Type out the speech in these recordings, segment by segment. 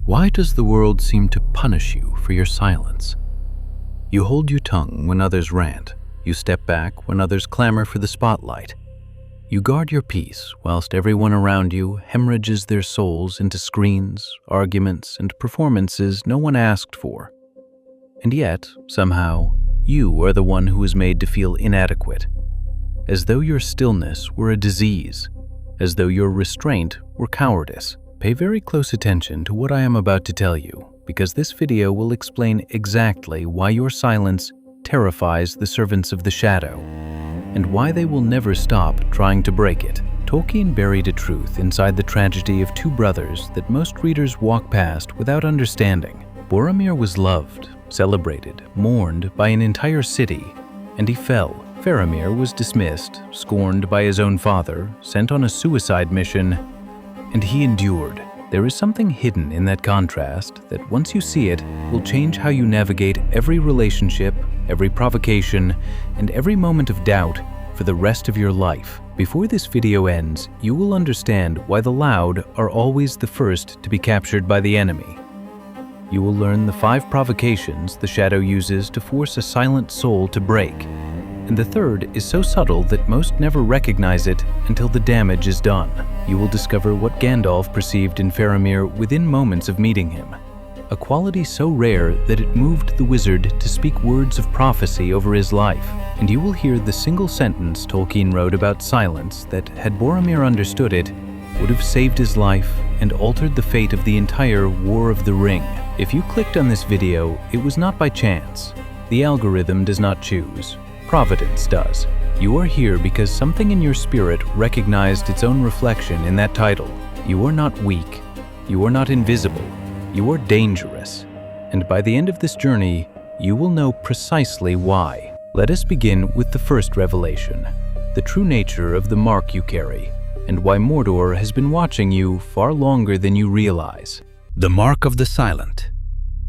Why does the world seem to punish you for your silence? You hold your tongue when others rant. You step back when others clamor for the spotlight. You guard your peace whilst everyone around you hemorrhages their souls into screens, arguments, and performances no one asked for. And yet, somehow, you are the one who is made to feel inadequate, as though your stillness were a disease, as though your restraint were cowardice. Pay very close attention to what I am about to tell you, because this video will explain exactly why your silence terrifies the servants of the shadow, and why they will never stop trying to break it. Tolkien buried a truth inside the tragedy of two brothers that most readers walk past without understanding. Boromir was loved, celebrated, mourned by an entire city, and he fell. Faramir was dismissed, scorned by his own father, sent on a suicide mission, and he endured. There is something hidden in that contrast that, once you see it, will change how you navigate every relationship, every provocation, and every moment of doubt for the rest of your life. Before this video ends, you will understand why the loud are always the first to be captured by the enemy. You will learn the 5 provocations the shadow uses to force a silent soul to break, and the third is so subtle that most never recognize it until the damage is done. You will discover what Gandalf perceived in Faramir within moments of meeting him, a quality so rare that it moved the wizard to speak words of prophecy over his life. And you will hear the single sentence Tolkien wrote about silence that, had Boromir understood it, would have saved his life and altered the fate of the entire War of the Ring. If you clicked on this video, it was not by chance. The algorithm does not choose. Providence does. You are here because something in your spirit recognized its own reflection in that title. You are not weak. You are not invisible. You are dangerous. And by the end of this journey, you will know precisely why. Let us begin with the first revelation, the true nature of the mark you carry, and why Mordor has been watching you far longer than you realize. The mark of the silent.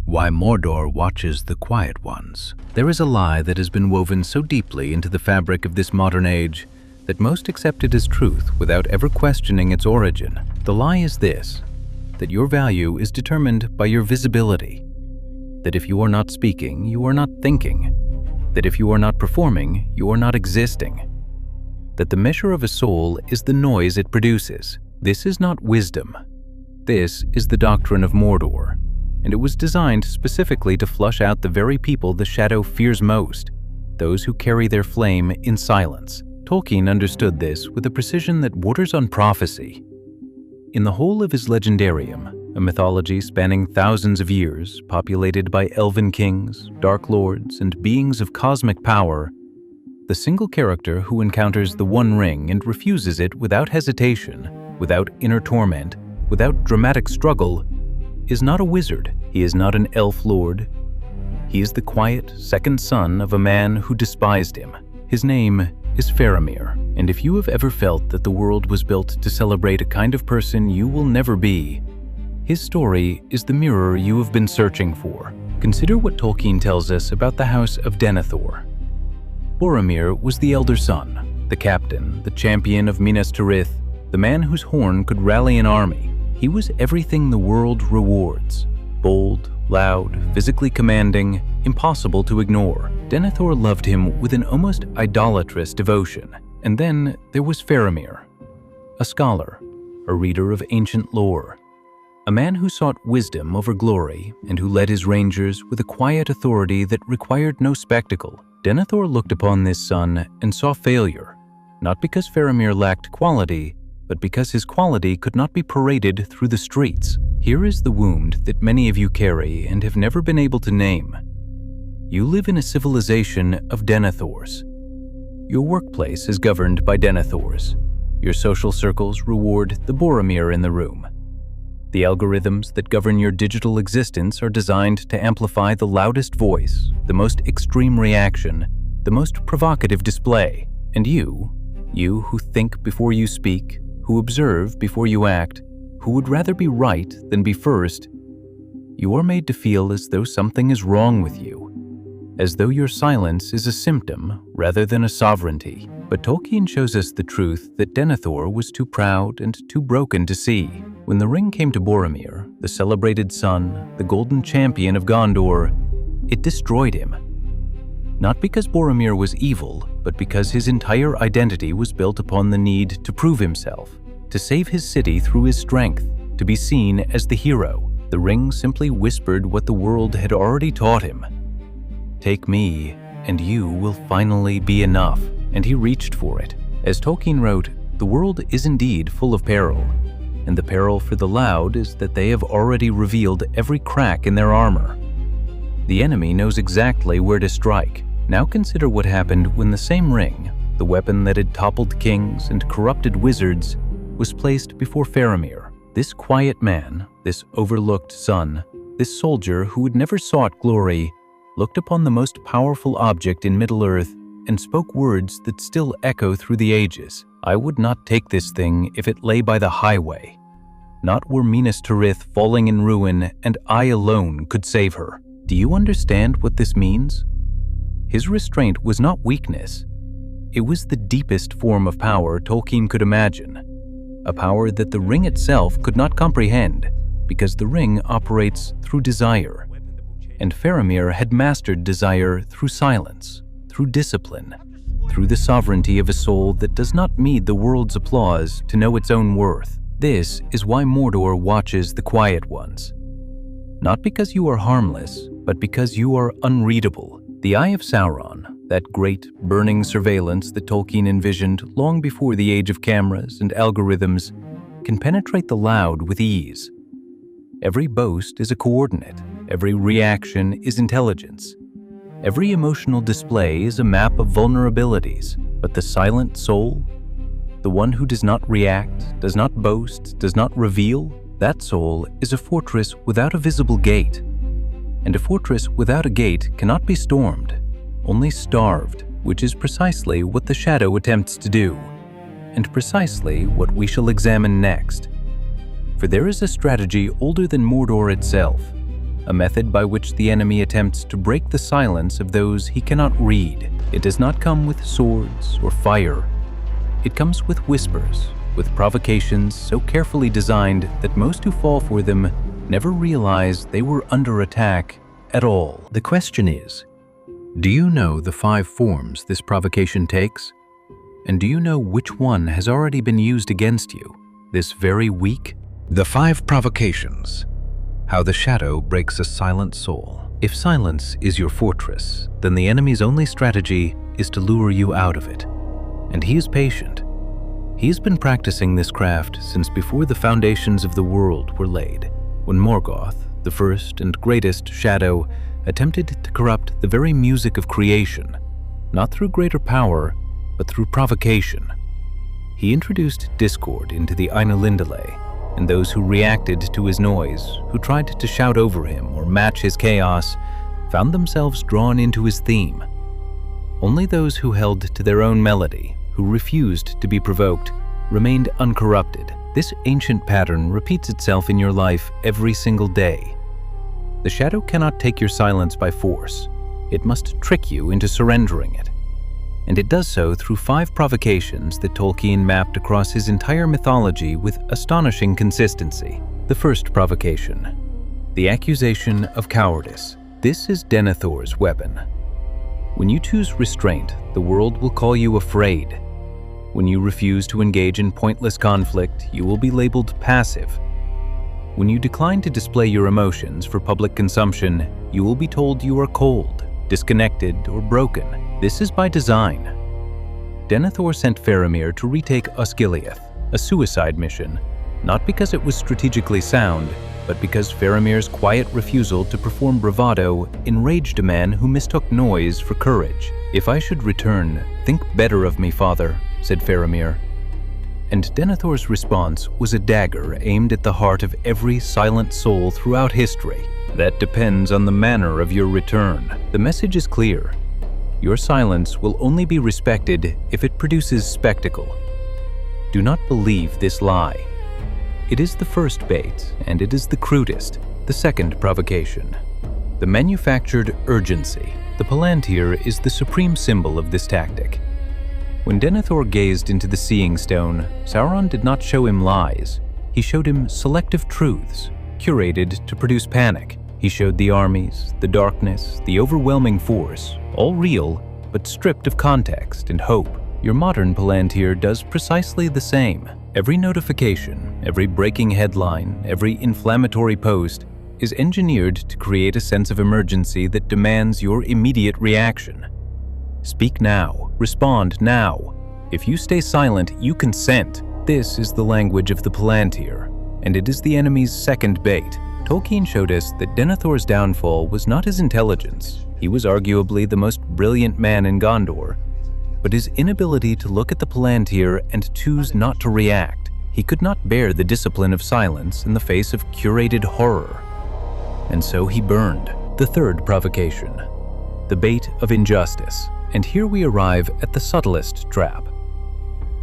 Why Mordor watches the quiet ones. There is a lie that has been woven so deeply into the fabric of this modern age that most accept it as truth without ever questioning its origin. The lie is this, that your value is determined by your visibility, that if you are not speaking, you are not thinking, that if you are not performing, you are not existing, that the measure of a soul is the noise it produces. This is not wisdom. This is the doctrine of Mordor, and it was designed specifically to flush out the very people the shadow fears most, those who carry their flame in silence. Tolkien understood this with a precision that borders on prophecy. In the whole of his legendarium, a mythology spanning thousands of years, populated by elven kings, dark lords, and beings of cosmic power, the single character who encounters the One Ring and refuses it without hesitation, without inner torment, without dramatic struggle, is not a wizard. He is not an elf lord. He is the quiet second son of a man who despised him. His name is Faramir, and if you have ever felt that the world was built to celebrate a kind of person you will never be, his story is the mirror you have been searching for. Consider what Tolkien tells us about the house of Denethor. Boromir was the elder son, the captain, the champion of Minas Tirith, the man whose horn could rally an army. He was everything the world rewards. Bold, loud, physically commanding, impossible to ignore. Denethor loved him with an almost idolatrous devotion. And then there was Faramir, a scholar, a reader of ancient lore, a man who sought wisdom over glory and who led his rangers with a quiet authority that required no spectacle. Denethor looked upon this son and saw failure, not because Faramir lacked quality, but because his quality could not be paraded through the streets. Here is the wound that many of you carry and have never been able to name. You live in a civilization of Denethors. Your workplace is governed by Denethors. Your social circles reward the Boromir in the room. The algorithms that govern your digital existence are designed to amplify the loudest voice, the most extreme reaction, the most provocative display. And you who think before you speak, who observe before you act, who would rather be right than be first, you are made to feel as though something is wrong with you, as though your silence is a symptom rather than a sovereignty. But Tolkien shows us the truth that Denethor was too proud and too broken to see. When the ring came to Boromir, the celebrated son, the golden champion of Gondor, it destroyed him. Not because Boromir was evil, but because his entire identity was built upon the need to prove himself, to save his city through his strength, to be seen as the hero. The ring simply whispered what the world had already taught him. Take me, and you will finally be enough. And he reached for it. As Tolkien wrote, the world is indeed full of peril, and the peril for the loud is that they have already revealed every crack in their armor. The enemy knows exactly where to strike. Now consider what happened when the same ring, the weapon that had toppled kings and corrupted wizards, was placed before Faramir. This quiet man, this overlooked son, this soldier who had never sought glory, looked upon the most powerful object in Middle-earth and spoke words that still echo through the ages. I would not take this thing if it lay by the highway. Not were Minas Tirith falling in ruin, and I alone could save her. Do you understand what this means? His restraint was not weakness. It was the deepest form of power Tolkien could imagine, a power that the ring itself could not comprehend, because the ring operates through desire. And Faramir had mastered desire through silence, through discipline, through the sovereignty of a soul that does not need the world's applause to know its own worth. This is why Mordor watches the quiet ones. Not because you are harmless, but because you are unreadable. The Eye of Sauron, that great, burning surveillance that Tolkien envisioned long before the age of cameras and algorithms, can penetrate the loud with ease. Every boast is a coordinate. Every reaction is intelligence. Every emotional display is a map of vulnerabilities. But the silent soul, the one who does not react, does not boast, does not reveal, that soul is a fortress without a visible gate. And a fortress without a gate cannot be stormed, only starved, which is precisely what the shadow attempts to do, and precisely what we shall examine next. For there is a strategy older than Mordor itself, a method by which the enemy attempts to break the silence of those he cannot read. It does not come with swords or fire. It comes with whispers, with provocations so carefully designed that most who fall for them never realize they were under attack at all. The question is, do you know the 5 forms this provocation takes? And do you know which one has already been used against you this very week? The 5 Provocations. How the shadow breaks a silent soul. If silence is your fortress, then the enemy's only strategy is to lure you out of it. And he is patient. He has been practicing this craft since before the foundations of the world were laid, when Morgoth, the first and greatest shadow, attempted to corrupt the very music of creation, not through greater power, but through provocation. He introduced discord into the Ainulindale, and those who reacted to his noise, who tried to shout over him or match his chaos, found themselves drawn into his theme. Only those who held to their own melody, who refused to be provoked, remained uncorrupted. This ancient pattern repeats itself in your life every single day. The shadow cannot take your silence by force. It must trick you into surrendering it. And it does so through 5 provocations that Tolkien mapped across his entire mythology with astonishing consistency. The first provocation, the accusation of cowardice. This is Denethor's weapon. When you choose restraint, the world will call you afraid. When you refuse to engage in pointless conflict, you will be labeled passive. When you decline to display your emotions for public consumption, you will be told you are cold, disconnected, or broken. This is by design. Denethor sent Faramir to retake Osgiliath, a suicide mission, not because it was strategically sound, but because Faramir's quiet refusal to perform bravado enraged a man who mistook noise for courage. "If I should return, think better of me, father," said Faramir. And Denethor's response was a dagger aimed at the heart of every silent soul throughout history. That depends on the manner of your return. The message is clear. Your silence will only be respected if it produces spectacle. Do not believe this lie. It is the first bait, and it is the crudest. The second provocation, the manufactured urgency. The Palantir is the supreme symbol of this tactic. When Denethor gazed into the Seeing Stone, Sauron did not show him lies. He showed him selective truths. curated to produce panic. He showed the armies, the darkness, the overwhelming force, all real, but stripped of context and hope. Your modern Palantir does precisely the same. Every notification, every breaking headline, every inflammatory post is engineered to create a sense of emergency that demands your immediate reaction. Speak now. Respond now. If you stay silent, you consent. This is the language of the Palantir, and it is the enemy's second bait. Tolkien showed us that Denethor's downfall was not his intelligence. He was arguably the most brilliant man in Gondor, but his inability to look at the Palantir and choose not to react. He could not bear the discipline of silence in the face of curated horror. And so he burned. The third provocation, the bait of injustice. And here we arrive at the subtlest trap.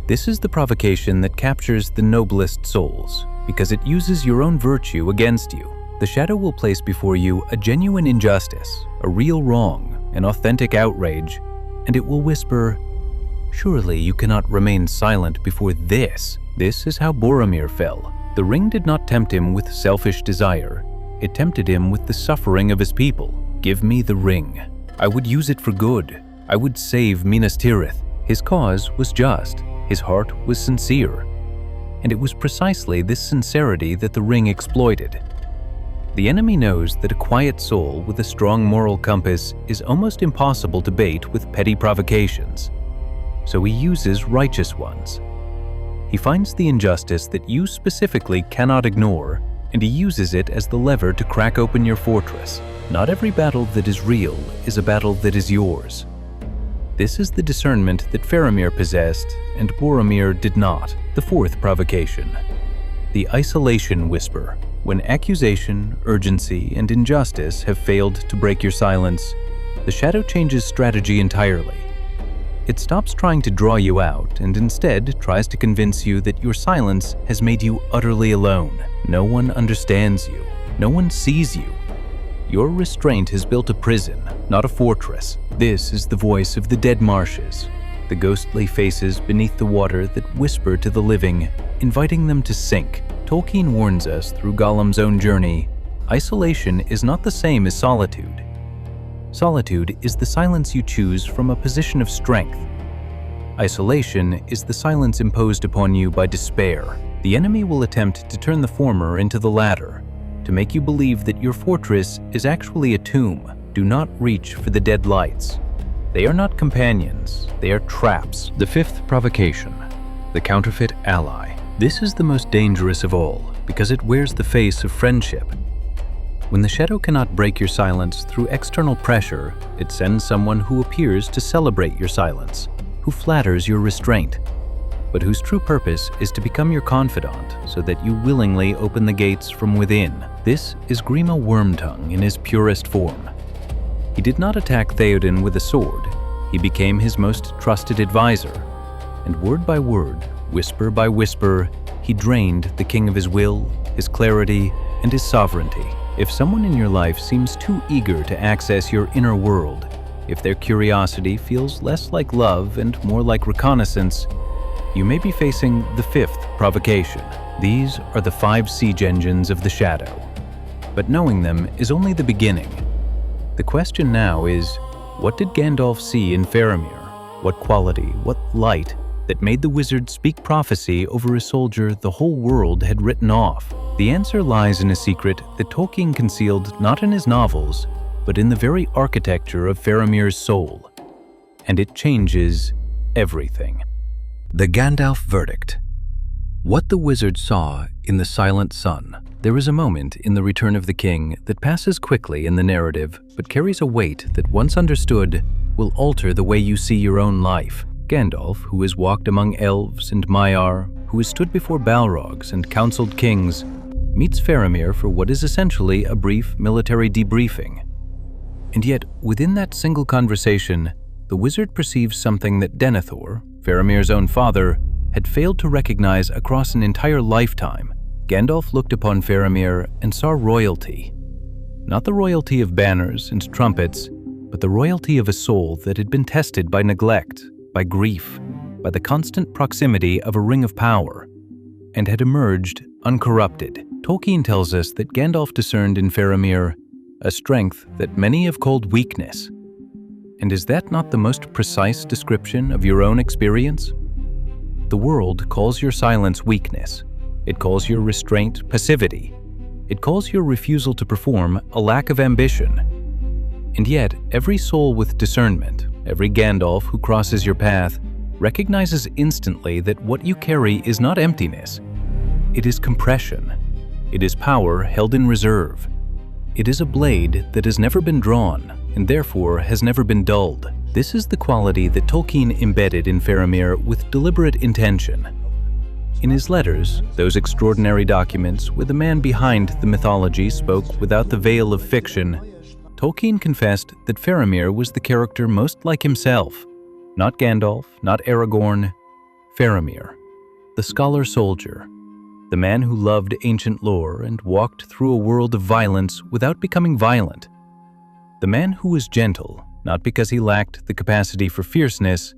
This is the provocation that captures the noblest souls, because it uses your own virtue against you. The shadow will place before you a genuine injustice, a real wrong, an authentic outrage, and it will whisper, "Surely you cannot remain silent before this." This is how Boromir fell. The ring did not tempt him with selfish desire. It tempted him with the suffering of his people. Give me the ring. I would use it for good. I would save Minas Tirith. His cause was just. His heart was sincere. And it was precisely this sincerity that the ring exploited. The enemy knows that a quiet soul with a strong moral compass is almost impossible to bait with petty provocations. So he uses righteous ones. He finds the injustice that you specifically cannot ignore, and he uses it as the lever to crack open your fortress. Not every battle that is real is a battle that is yours. This is the discernment that Faramir possessed and Boromir did not. The fourth provocation, the isolation whisper. When accusation, urgency, and injustice have failed to break your silence, the shadow changes strategy entirely. It stops trying to draw you out and instead tries to convince you that your silence has made you utterly alone. No one understands you. No one sees you. Your restraint has built a prison, not a fortress. This is the voice of the dead marshes, the ghostly faces beneath the water that whisper to the living, inviting them to sink. Tolkien warns us through Gollum's own journey, isolation is not the same as solitude. Solitude is the silence you choose from a position of strength. Isolation is the silence imposed upon you by despair. The enemy will attempt to turn the former into the latter, to make you believe that your fortress is actually a tomb. Do not reach for the dead lights. They are not companions, they are traps. The fifth provocation, the counterfeit ally. This is the most dangerous of all, because it wears the face of friendship. When the shadow cannot break your silence through external pressure, it sends someone who appears to celebrate your silence, who flatters your restraint, but whose true purpose is to become your confidant so that you willingly open the gates from within. This is Grima Wormtongue in his purest form. He did not attack Theoden with a sword. He became his most trusted advisor, and word by word, whisper by whisper, he drained the king of his will, his clarity, and his sovereignty. If someone in your life seems too eager to access your inner world, if their curiosity feels less like love and more like reconnaissance, you may be facing the fifth provocation. These are the 5 siege engines of the shadow. But knowing them is only the beginning. The question now is, what did Gandalf see in Faramir? What quality, what light, that made the wizard speak prophecy over a soldier the whole world had written off? The answer lies in a secret that Tolkien concealed not in his novels, but in the very architecture of Faramir's soul. And it changes everything. The Gandalf verdict. What the wizard saw in the silent sun. There is a moment in The Return of the King that passes quickly in the narrative, but carries a weight that, once understood, will alter the way you see your own life. Gandalf, who has walked among elves and Maiar, who has stood before Balrogs and counseled kings, meets Faramir for what is essentially a brief military debriefing. And yet, within that single conversation, the wizard perceives something that Denethor, Faramir's own father, had failed to recognize across an entire lifetime. Gandalf looked upon Faramir and saw royalty. Not the royalty of banners and trumpets, but the royalty of a soul that had been tested by neglect, by grief, by the constant proximity of a ring of power, and had emerged uncorrupted. Tolkien tells us that Gandalf discerned in Faramir a strength that many have called weakness. And is that not the most precise description of your own experience? The world calls your silence weakness. It calls your restraint passivity. It calls your refusal to perform a lack of ambition. And yet, every soul with discernment, every Gandalf who crosses your path, recognizes instantly that what you carry is not emptiness. It is compression. It is power held in reserve. It is a blade that has never been drawn and therefore has never been dulled. This is the quality that Tolkien embedded in Faramir with deliberate intention. In his letters, those extraordinary documents where the man behind the mythology spoke without the veil of fiction, Tolkien confessed that Faramir was the character most like himself. Not Gandalf, not Aragorn, Faramir, the scholar-soldier, the man who loved ancient lore and walked through a world of violence without becoming violent. The man who was gentle, not because he lacked the capacity for fierceness,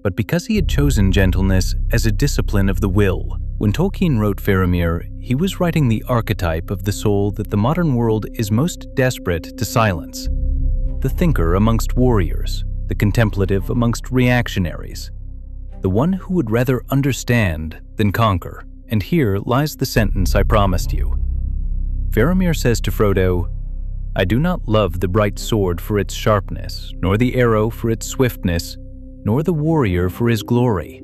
but because he had chosen gentleness as a discipline of the will. When Tolkien wrote Faramir, he was writing the archetype of the soul that the modern world is most desperate to silence. The thinker amongst warriors, the contemplative amongst reactionaries, the one who would rather understand than conquer. And here lies the sentence I promised you. Faramir says to Frodo, "I do not love the bright sword for its sharpness, nor the arrow for its swiftness, nor the warrior for his glory.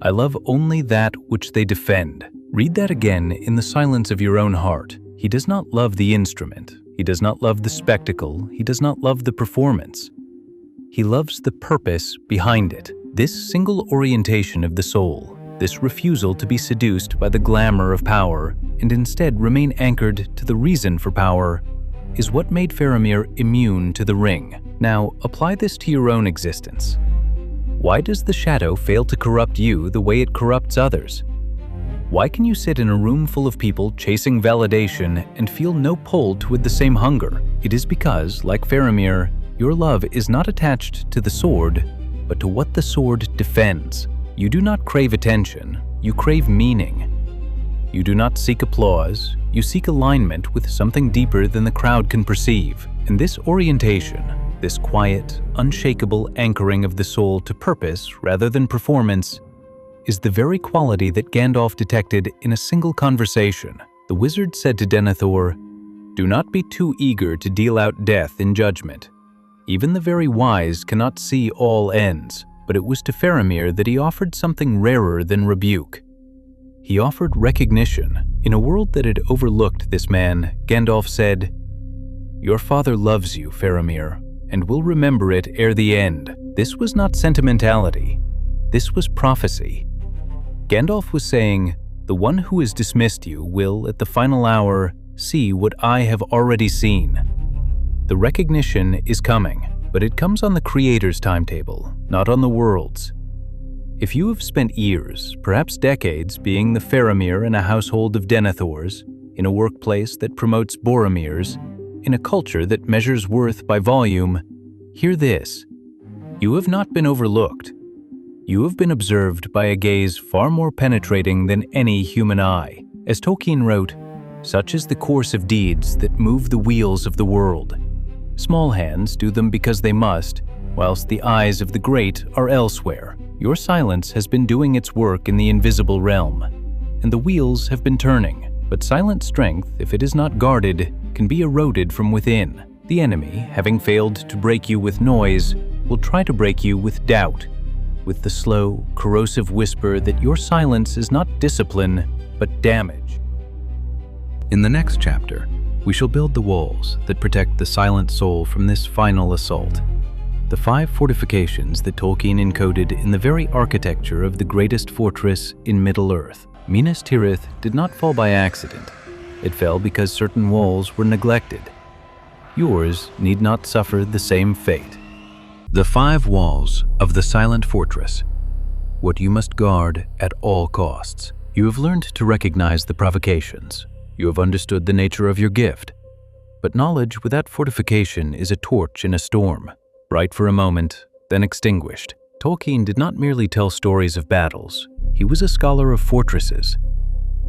I love only that which they defend." Read that again in the silence of your own heart. He does not love the instrument. He does not love the spectacle. He does not love the performance. He loves the purpose behind it. This single orientation of the soul, this refusal to be seduced by the glamour of power and instead remain anchored to the reason for power, is what made Faramir immune to the ring. Now, apply this to your own existence. Why does the shadow fail to corrupt you the way it corrupts others? Why can you sit in a room full of people chasing validation and feel no pull toward the same hunger? It is because, like Faramir, your love is not attached to the sword, but to what the sword defends. You do not crave attention, you crave meaning. You do not seek applause, you seek alignment with something deeper than the crowd can perceive. And this orientation, this quiet, unshakable anchoring of the soul to purpose rather than performance, is the very quality that Gandalf detected in a single conversation. The wizard said to Denethor, "Do not be too eager to deal out death in judgment. Even the very wise cannot see all ends." But it was to Faramir that he offered something rarer than rebuke. He offered recognition. In a world that had overlooked this man, Gandalf said, "Your father loves you, Faramir, and will remember it ere the end." This was not sentimentality. This was prophecy. Gandalf was saying, "The one who has dismissed you will, at the final hour, see what I have already seen." The recognition is coming. But it comes on the Creator's timetable, not on the world's. If you have spent years, perhaps decades, being the Faramir in a household of Denethors, in a workplace that promotes Boromirs, in a culture that measures worth by volume, hear this. You have not been overlooked. You have been observed by a gaze far more penetrating than any human eye. As Tolkien wrote, "Such is the course of deeds that move the wheels of the world. Small hands do them because they must, whilst the eyes of the great are elsewhere." Your silence has been doing its work in the invisible realm, and the wheels have been turning. But silent strength, if it is not guarded, can be eroded from within. The enemy, having failed to break you with noise, will try to break you with doubt, with the slow, corrosive whisper that your silence is not discipline, but damage. In the next chapter, we shall build the walls that protect the silent soul from this final assault. The 5 fortifications that Tolkien encoded in the very architecture of the greatest fortress in Middle-earth. Minas Tirith did not fall by accident. It fell because certain walls were neglected. Yours need not suffer the same fate. The 5 walls of the silent fortress. What you must guard at all costs. You have learned to recognize the provocations. You have understood the nature of your gift. But knowledge without fortification is a torch in a storm, bright for a moment, then extinguished. Tolkien did not merely tell stories of battles. He was a scholar of fortresses.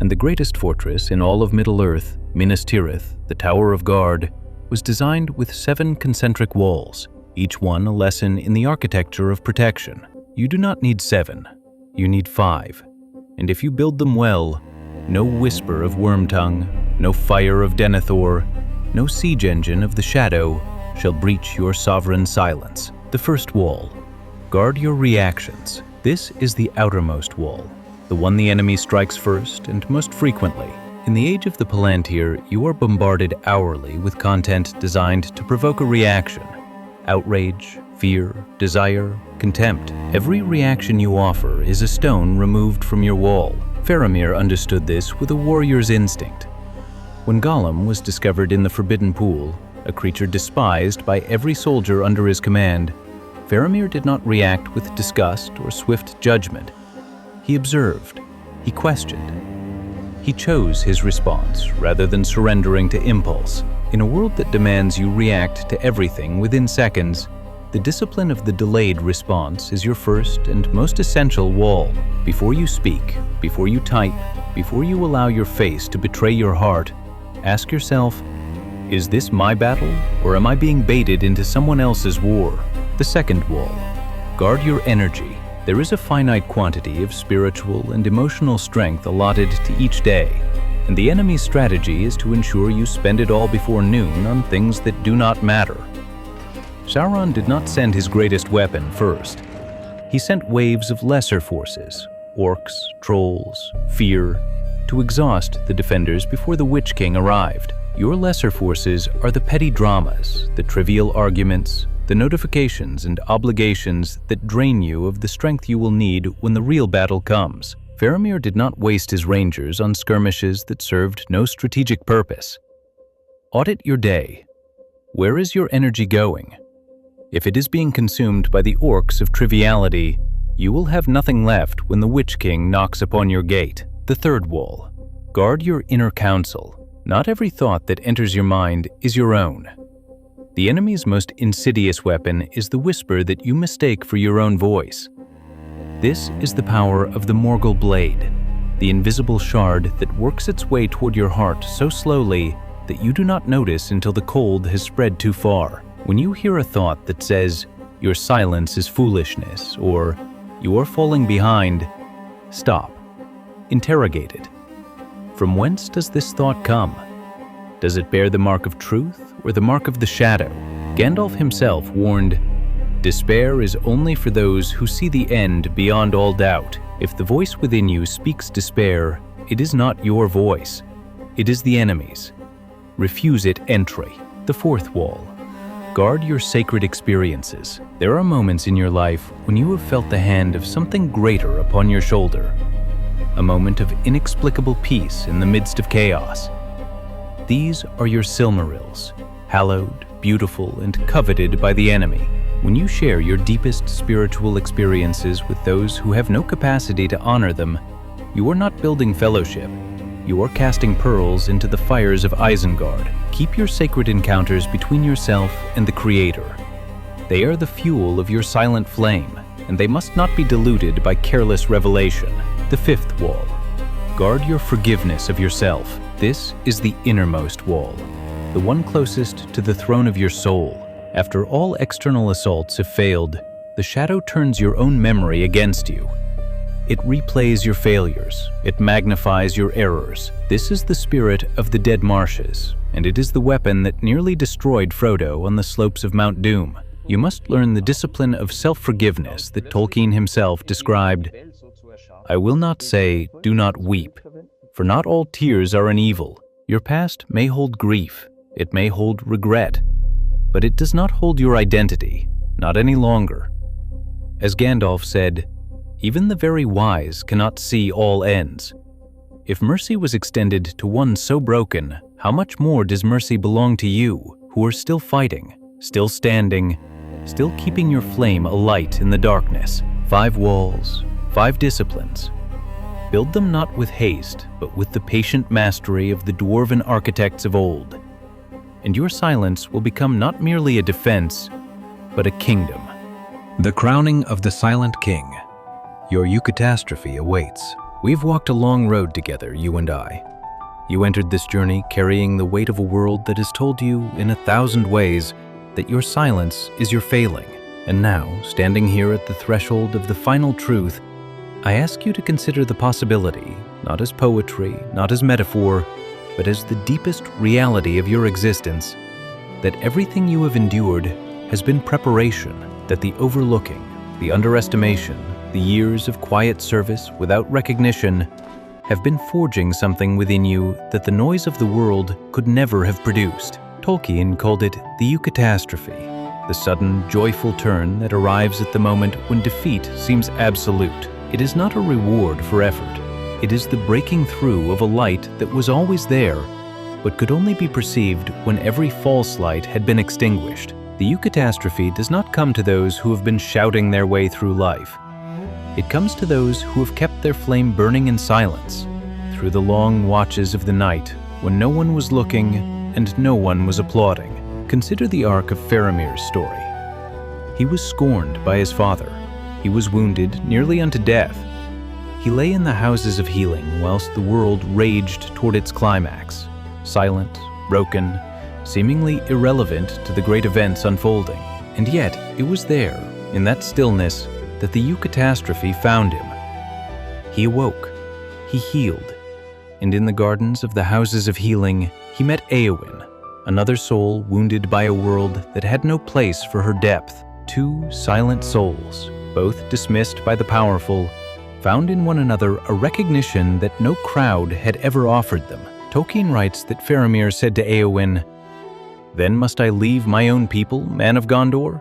And the greatest fortress in all of Middle-earth, Minas Tirith, the Tower of Guard, was designed with 7 concentric walls, each one a lesson in the architecture of protection. You do not need 7, you need 5. And if you build them well, no whisper of Wormtongue, no fire of Denethor, no siege engine of the Shadow shall breach your sovereign silence. The first wall. Guard your reactions. This is the outermost wall, the one the enemy strikes first and most frequently. In the age of the Palantir, you are bombarded hourly with content designed to provoke a reaction. Outrage, fear, desire, contempt. Every reaction you offer is a stone removed from your wall. Faramir understood this with a warrior's instinct. When Gollum was discovered in the Forbidden Pool, a creature despised by every soldier under his command, Faramir did not react with disgust or swift judgment. He observed. He questioned. He chose his response rather than surrendering to impulse. In a world that demands you react to everything within seconds, the discipline of the delayed response is your first and most essential wall. Before you speak, before you type, before you allow your face to betray your heart, ask yourself, is this my battle, or am I being baited into someone else's war? The second wall. Guard your energy. There is a finite quantity of spiritual and emotional strength allotted to each day, and the enemy's strategy is to ensure you spend it all before noon on things that do not matter. Sauron did not send his greatest weapon first. He sent waves of lesser forces, orcs, trolls, fear, to exhaust the defenders before the Witch King arrived. Your lesser forces are the petty dramas, the trivial arguments, the notifications and obligations that drain you of the strength you will need when the real battle comes. Faramir did not waste his rangers on skirmishes that served no strategic purpose. Audit your day. Where is your energy going? If it is being consumed by the orcs of triviality, you will have nothing left when the Witch King knocks upon your gate. The third wall. Guard your inner counsel. Not every thought that enters your mind is your own. The enemy's most insidious weapon is the whisper that you mistake for your own voice. This is the power of the Morgul Blade, the invisible shard that works its way toward your heart so slowly that you do not notice until the cold has spread too far. When you hear a thought that says, "Your silence is foolishness," or "You are falling behind," stop. Interrogate it. From whence does this thought come? Does it bear the mark of truth or the mark of the shadow? Gandalf himself warned, "Despair is only for those who see the end beyond all doubt." If the voice within you speaks despair, it is not your voice. It is the enemy's. Refuse it entry. The fourth wall. Guard your sacred experiences. There are moments in your life when you have felt the hand of something greater upon your shoulder. A moment of inexplicable peace in the midst of chaos. These are your Silmarils, hallowed, beautiful, and coveted by the enemy. When you share your deepest spiritual experiences with those who have no capacity to honor them, you are not building fellowship. You are casting pearls into the fires of Isengard. Keep your sacred encounters between yourself and the Creator. They are the fuel of your silent flame, and they must not be diluted by careless revelation. The fifth wall. Guard your forgiveness of yourself. This is the innermost wall, the one closest to the throne of your soul. After all external assaults have failed, the shadow turns your own memory against you. It replays your failures. It magnifies your errors. This is the spirit of the Dead Marshes, and it is the weapon that nearly destroyed Frodo on the slopes of Mount Doom. You must learn the discipline of self-forgiveness that Tolkien himself described. "I will not say, do not weep, for not all tears are an evil. Your past may hold grief, it may hold regret, but it does not hold your identity, not any longer." As Gandalf said, "Even the very wise cannot see all ends." If mercy was extended to one so broken, how much more does mercy belong to you, who are still fighting, still standing, still keeping your flame alight in the darkness? 5 walls, 5 disciplines. Build them not with haste, but with the patient mastery of the dwarven architects of old. And your silence will become not merely a defense, but a kingdom. The crowning of the Silent King. Your eucatastrophe awaits. We've walked a long road together, you and I. You entered this journey carrying the weight of a world that has told you in 1,000 ways that your silence is your failing. And now, standing here at the threshold of the final truth, I ask you to consider the possibility, not as poetry, not as metaphor, but as the deepest reality of your existence, that everything you have endured has been preparation, that the overlooking, the underestimation, the years of quiet service without recognition have been forging something within you that the noise of the world could never have produced. Tolkien called it the eucatastrophe, the sudden, joyful turn that arrives at the moment when defeat seems absolute. It is not a reward for effort. It is the breaking through of a light that was always there, but could only be perceived when every false light had been extinguished. The eucatastrophe does not come to those who have been shouting their way through life. It comes to those who have kept their flame burning in silence, through the long watches of the night when no one was looking and no one was applauding. Consider the arc of Faramir's story. He was scorned by his father. He was wounded nearly unto death. He lay in the houses of healing whilst the world raged toward its climax, silent, broken, seemingly irrelevant to the great events unfolding. And yet, it was there, in that stillness, that the eucatastrophe found him. He awoke, he healed, and in the gardens of the houses of healing, he met Éowyn, another soul wounded by a world that had no place for her depth. Two silent souls, both dismissed by the powerful, found in one another a recognition that no crowd had ever offered them. Tolkien writes that Faramir said to Éowyn, "Then must I leave my own people, man of Gondor?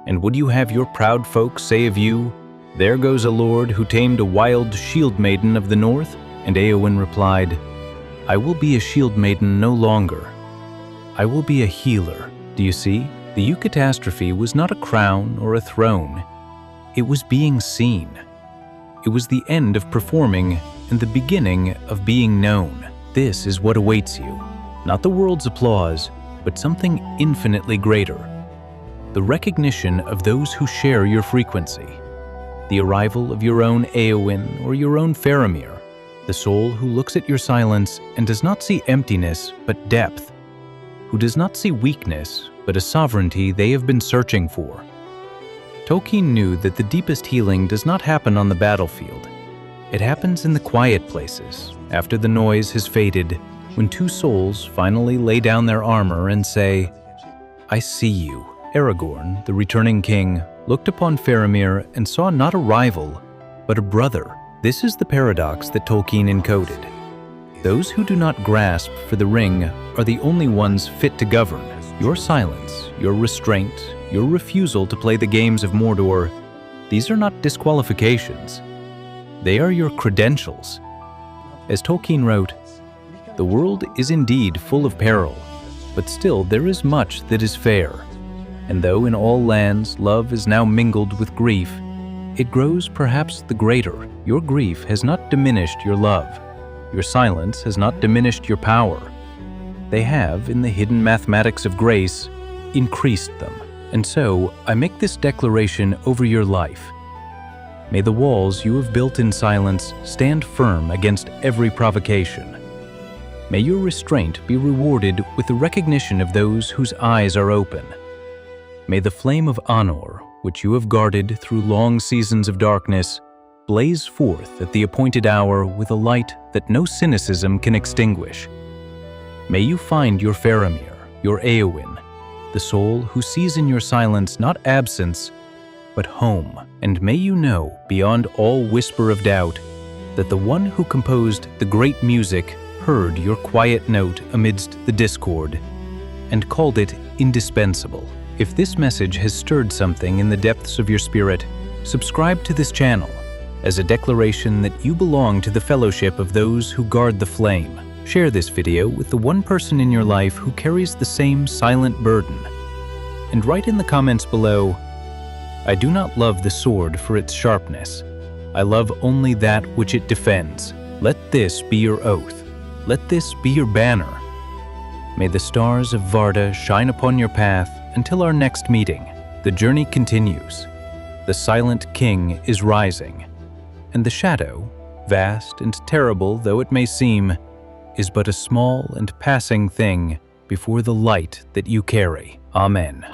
And would you have your proud folk say of you, 'There goes a lord who tamed a wild shield maiden of the north'?" And Éowyn replied, "I will be a shield maiden no longer. I will be a healer." Do you see? The eucatastrophe was not a crown or a throne. It was being seen. It was the end of performing and the beginning of being known. This is what awaits you. Not the world's applause, but something infinitely greater. The recognition of those who share your frequency. The arrival of your own Éowyn or your own Faramir. The soul who looks at your silence and does not see emptiness but depth. Who does not see weakness but a sovereignty they have been searching for. Tolkien knew that the deepest healing does not happen on the battlefield. It happens in the quiet places, after the noise has faded, when two souls finally lay down their armor and say, "I see you." Aragorn, the returning king, looked upon Faramir and saw not a rival, but a brother. This is the paradox that Tolkien encoded. Those who do not grasp for the ring are the only ones fit to govern. Your silence, your restraint, your refusal to play the games of Mordor, these are not disqualifications. They are your credentials. As Tolkien wrote, "The world is indeed full of peril, but still there is much that is fair. And though in all lands love is now mingled with grief, it grows perhaps the greater. Your grief has not diminished your love. Your silence has not diminished your power. They have, in the hidden mathematics of grace, increased them. And so, I make this declaration over your life. May the walls you have built in silence stand firm against every provocation. May your restraint be rewarded with the recognition of those whose eyes are open. May the flame of honor, which you have guarded through long seasons of darkness, blaze forth at the appointed hour with a light that no cynicism can extinguish. May you find your Faramir, your Éowyn, the soul who sees in your silence not absence, but home. And may you know, beyond all whisper of doubt, that the one who composed the great music heard your quiet note amidst the discord, and called it indispensable. If this message has stirred something in the depths of your spirit, subscribe to this channel as a declaration that you belong to the fellowship of those who guard the flame. Share this video with the one person in your life who carries the same silent burden. And write in the comments below, "I do not love the sword for its sharpness. I love only that which it defends." Let this be your oath. Let this be your banner. May the stars of Varda shine upon your path until our next meeting. The journey continues. The silent king is rising, and the shadow vast and terrible though it may seem, is but a small and passing thing before the light that you carry. Amen.